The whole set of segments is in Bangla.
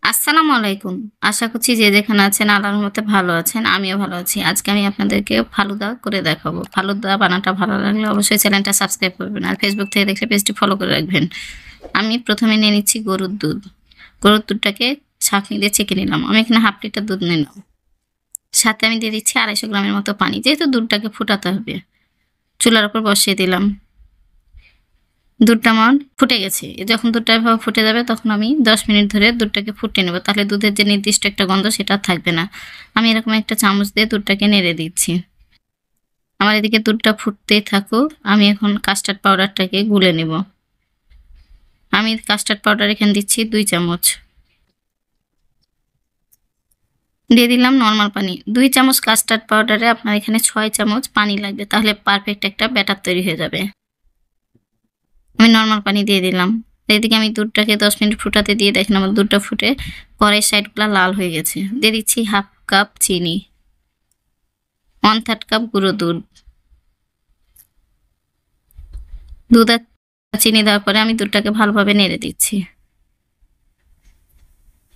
আসসালামু আলাইকুম। আশা করছি যে যেখানে আছেন আল্লাহর রহমতে ভালো আছেন। আমিও ভালো আছি। আজকে আমি আপনাদেরকে ফালুদা করে দেখাবো। ফালুদা বানানোটা ভালো লাগলে অবশ্যই চ্যানেলটা সাবস্ক্রাইব করবেন। আর Facebook থেকে দেখলে পেজটি ফলো করে রাখবেন। আমি প্রথমে নিয়ে নিচ্ছি গরুর দুধ। গরুর দুধটাকে ছাঁকনি দিয়ে ছেঁকে নিলাম। আমি এখানে 1/2 লিটার দুধ নিলাম। সাথে আমি দিয়ে দিচ্ছি 250 গ্রামের মতো পানি। যেহেতু দুধটাকে ফুটাতে হবে। চুলার উপর বসিয়ে দিলাম। দুধটা আমার ফুটে গেছে। যখন দুধটা এভাবে ফুটে যাবে তখন আমি 10 মিনিট ধরে দুধটাকে ফুটিয়ে নেব। তাহলে দুধের যে নির্দিষ্ট একটা গন্ধ সেটা আর থাকবে না। আমি এরকম একটা চামচ দিয়ে দুধটাকে নেড়ে দিচ্ছি। আমার এদিকে দুধটা ফুটতেই থাকুক। আমি এখন কাস্টার্ড পাউডারটাকে গুলে নেব। আমি কাস্টার্ড পাউডার এখানে দিচ্ছি 2 চামচ। দিয়ে দিলাম নরমাল পানি। 2 চামচ কাস্টার্ড পাউডারে আপনার এখানে 6 চামচ পানি লাগবে। তাহলে পারফেক্ট একটা ব্যাটার তৈরি হয়ে যাবে। আমি নরমাল পানি দিয়ে দিলাম। এদিকে আমি দুধটাকে 10 মিনিট ফুটাতে দিয়ে দেখেন আমার দুধটা ফুটে কড়াইয়ের সাইডগুলো লাল হয়ে গেছে। দিয়ে দিচ্ছি 1/2 কাপ চিনি, 1/3 কাপ গুঁড়ো দুধ। দুধ আর চিনি দেওয়ার পরে আমি দুধটাকে ভালোভাবে নেড়ে দিচ্ছি।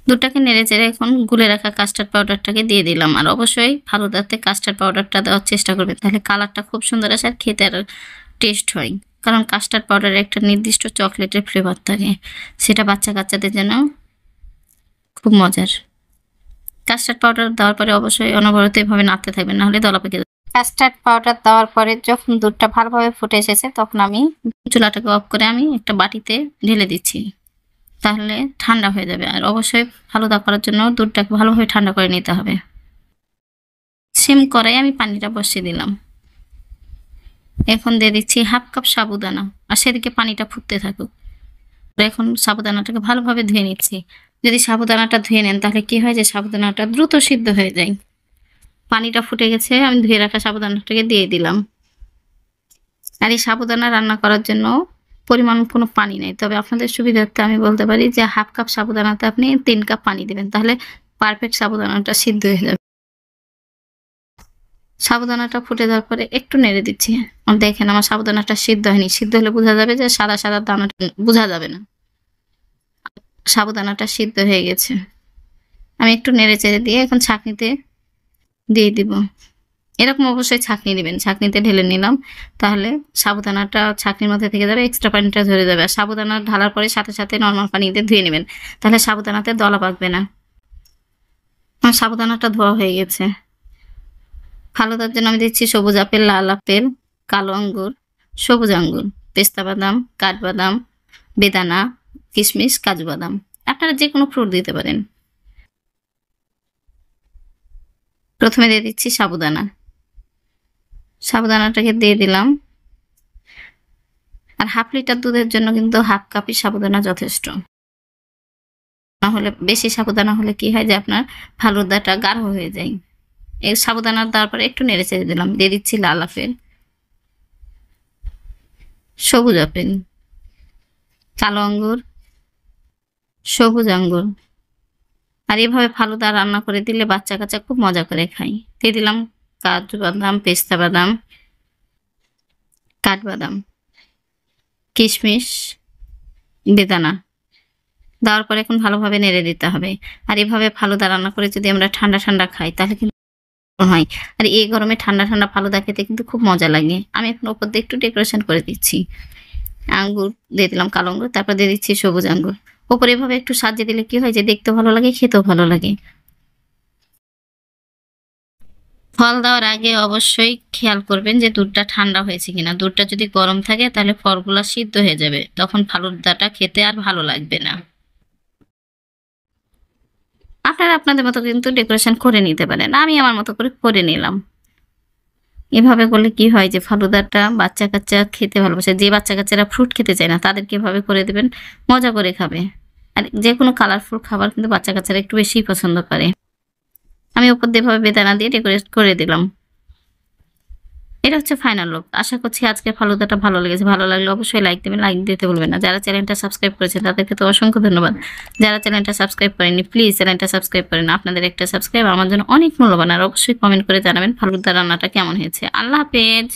দুধটাকে নেড়ে চেড়ে এখন গুলে রাখা কাস্টার্ড পাউডারটাকে দিয়ে দিলাম। আর অবশ্যই ফালুদাতে কাস্টার্ড পাউডারটা দেওয়ার চেষ্টা করবেন, তাহলে কালারটা খুব সুন্দর আসে আর খেতে আর টেস্ট হয়। কারণ কাস্টার্ড পাউডারে একটা নির্দিষ্ট চকলেটের ফ্লেভার থাকে, সেটা বাচ্চা কাচ্চাদের জন্য খুব মজার। কাস্টার্ড পাউডার দেওয়ার পরে অবশ্যই অনবরত এভাবে নাড়তে থাকবেন, নাহলে দলা পেকে যাবে। কাস্টার্ড পাউডার দেওয়ার পরে যখন দুধটা ভালোভাবে ফুটে এসেছে তখন আমি চুলাটাকে অফ করে আমি একটা বাটিতে ঢেলে দিচ্ছি, তাহলে ঠান্ডা হয়ে যাবে। আর অবশ্যই ফালুদা করার জন্য দুধটাকে ভালোভাবে ঠান্ডা করে নিতে হবে। সেম কড়াই আমি পানিটা বসিয়ে দিলাম। এখন দিয়ে দিচ্ছি 1/2 কাপ সাবুদানা। আর সেদিকে পানিটা ফুটতে থাকুক। এখন সাবুদানাটাকে ভালোভাবে ধুয়ে নিচ্ছি। যদি সাবুদানাটা ধুয়ে নেন তাহলে কি হয় যে সাবুদানাটা দ্রুত সিদ্ধ হয়ে যায়। পানিটা ফুটে গেছে, আমি ধুয়ে রাখা সাবুদানাটাকে দিয়ে দিলাম। আর এই সাবুদানা রান্না করার জন্য পরিমাণ কোনো পানি নেই, তবে আপনাদের সুবিধার্থে আমি বলতে পারি যে 1/2 কাপ সাবুদানাতে আপনি 3 কাপ পানি দেবেন, তাহলে পারফেক্ট সাবুদানাটা সিদ্ধ হয়ে যাবে। সাবুদানাটা ফুটে যাওয়ার পরে একটু নেড়ে দিচ্ছি। দেখেন আমার সাবুদানাটা সিদ্ধ হয়নি। সিদ্ধ হলে বোঝা যাবে যে সাদা সাদা দানাটা বোঝা যাবে না। সাবুদানাটা সিদ্ধ হয়ে গেছে। আমি একটু নেড়ে চেড়ে দিয়ে এখন ছাঁকনিতে দিয়ে দিব। এরকম অবশ্যই ছাঁকনি দিবেন। ছাঁকনিতে ঢেলে নিলাম, তাহলে সাবুদানাটা ছাঁকনির মধ্যে থেকে যাবে, এক্সট্রা পানিটা ঝরে যাবে। আর সাবুদানা ঢালার পরে সাথে সাথে নর্মাল পানিতে ধুয়ে নেবেন, তাহলে সাবুদানাতে দলা পাকবে না। আমার সাবুদানাটা ধোয়া হয়ে গেছে। ফালুদার জন্য আমি দিচ্ছি সবুজ আপেল, লাল আপেল, কালো আঙ্গুর, সবুজ আঙ্গুর, পেস্তা বাদাম, কাঠবাদাম, বেদানা, কিশমিশ, কাজু বাদাম। আপনারা যে কোনো ফ্রুট দিতে পারেন। প্রথমে দিয়ে দিচ্ছি সাবুদানা। সাবুদানাটাকে দিয়ে দিলাম। আর 1/2 লিটার দুধের জন্য কিন্তু 1/2 কাপই সাবুদানা যথেষ্ট। না হলে বেশি সাবুদানা হলে কি হয় যে আপনার ফালুদাটা গাঢ় হয়ে যায়। এই সাবুদানা দেওয়ার পরে একটু নেড়ে চেড়ে দিলাম। দিয়ে দিচ্ছি লাল আপেল, সবুজ আপেল, কালো আঙ্গুর, সবুজ আঙ্গুর। আর এভাবে ফালুদা রান্না করে দিলে বাচ্চা কাচ্চা খুব মজা করে খায়। দিয়ে দিলাম কাজু বাদাম, পেস্তা বাদাম, কাঠবাদাম, কিশমিশ, বেদানা। দেওয়ার পরে এখন ভালোভাবে নেড়ে দিতে হবে। আর এভাবে ফালুদা রান্না করে যদি আমরা ঠান্ডা ঠান্ডা খাই তাহলে কিন্তু হয়। আর এই গরমে ঠান্ডা ঠান্ডা ফালুদা খেতে কিন্তু খুব মজা লাগে। আমি এখন উপর দিয়ে একটু ডেকোরেশন করে দিচ্ছি। আঙ্গুর দিয়ে দিলাম, কালো আঙ্গুর, তারপর দিয়ে দিচ্ছি সবুজ আঙ্গুর। উপরে এভাবে একটু সাজিয়ে দিলে কি হয় যে দেখতে ভালো লাগে, খেতেও ভালো লাগে। ফল দেওয়ার আগে অবশ্যই খেয়াল করবেন যে দুধটা ঠান্ডা হয়েছে কিনা। দুধটা যদি গরম থাকে তাহলে ফলগুলা সিদ্ধ হয়ে যাবে, তখন ফালুদাটা খেতে আর ভালো লাগবে না। আপনারা আপনাদের মতো কিন্তু ডেকোরেশন করে নিতে পারেন। আমি আমার মতো করে নিলাম। এভাবে করলে কি হয় যে ফালুদাটা বাচ্চা কাচ্চা খেতে ভালোবাসে। যে বাচ্চা কাচ্চারা ফ্রুট খেতে চায় না তাদেরকে এভাবে করে দেবেন, মজা করে খাবে। আর যে কোনো কালারফুল খাবার কিন্তু বাচ্চা কাচ্চারা একটু বেশিই পছন্দ করে। আমি উপর দিয়ে এভাবে বেদানা দিয়ে ডেকোরেট করে দিলাম। এটা হচ্ছে ফাইনাল লুক। আশা করছি আজকের ফালুদাটা ভালো লেগেছে। ভালো লাগলে অবশ্যই লাইক দেবেন, লাইক দিতে ভুলবেন না। যারা চ্যানেলটা সাবস্ক্রাইব করেছেন তাদেরকে তো অসংখ্য ধন্যবাদ। যারা চ্যানেলটা সাবস্ক্রাইব করেননি প্লিজ চ্যানেলটা সাবস্ক্রাইব করেন। আপনাদের একটা সাবস্ক্রাইব আমার জন্য অনেক মূল্যবান। আর অবশ্যই কমেন্ট করে জানাবেন ফালুদা রান্নাটা কেমন হয়েছে। আল্লাহ হাফেজ।